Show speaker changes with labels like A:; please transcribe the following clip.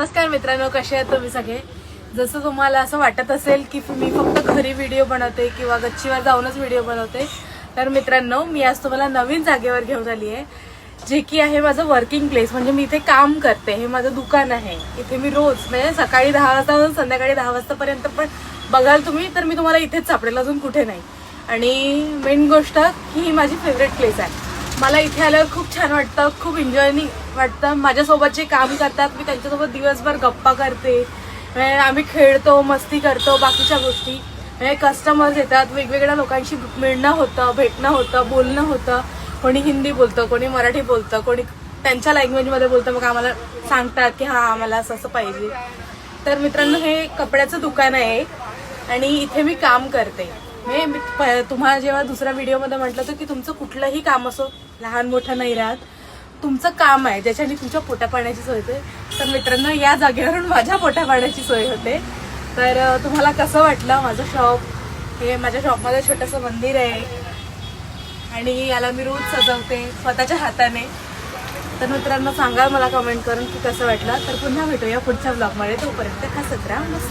A: नमस्कार मित्रांनो, कसे आहेत तुम्ही सगळे। जसं तुम्हाला असं वाटत असेल की मी फक्त घरी व्हिडिओ बनवते किंवा गच्चीवर जाऊनच व्हिडिओ बनवते, तर मित्रांनो मी आज तुम्हाला नवीन जागेवर घेऊन आली आहे, जे की आहे माझं वर्किंग प्लेस। म्हणजे मी इथे काम करते, हे माझं दुकान आहे। इथे मी रोज म्हणजे सकाळी 10 वाजता संध्याकाळी 10 वाजतापर्यंत पण बघाल तुम्ही तर मी तुम्हाला इथेच सापडेल, अजून कुठे नाही। आणि मेन गोष्ट की ही माझी फेवरेट प्लेस आहे। मला इथे आल्यावर खूप छान वाटतं, खूप एन्जॉयिंग वाटतं। माझ्यासोबत जे काम करतात मी त्यांच्यासोबत दिवसभर गप्पा करते, आम्ही खेळतो, मस्ती करतो, बाकीच्या गोष्टी। कस्टमर्स येतात, वेगवेगळ्या लोकांशी मिळणं होतं, भेटणं होतं, बोलणं होतं। कोणी हिंदी बोलतं, कोणी मराठी बोलतं, कोणी त्यांच्या लँग्वेजमध्ये बोलतं, मग आम्हाला सांगतात की हा आम्हाला असं असं पाहिजे। तर मित्रांनो हे कपड्याचं दुकान आहे आणि इथे मी काम करते। मी तुम्हाला जेव्हा दुसऱ्या व्हिडिओमध्ये म्हटलं होतं की तुमचं कुठलंही काम असो, लहान मोठं नाही राहत, तुमचं काम आहे ज्याच्याने तुमच्या पोटा पाण्याची सोय होते। तर मित्रांनो या जागेवरून माझ्या पोटा पाण्याची सोय होते। तर तुम्हाला कसं वाटलं माझं शॉप? हे माझ्या शॉपमध्ये छोटंसं मंदिर आहे आणि याला मी रोज सजवते स्वतःच्या हाताने। तर मित्रांनो सांगा मला कमेंट करून की कसं वाटलं। तर पुन्हा भेटूया पुढच्या ब्लॉगमध्ये, तोपर्यंत हसत राहा।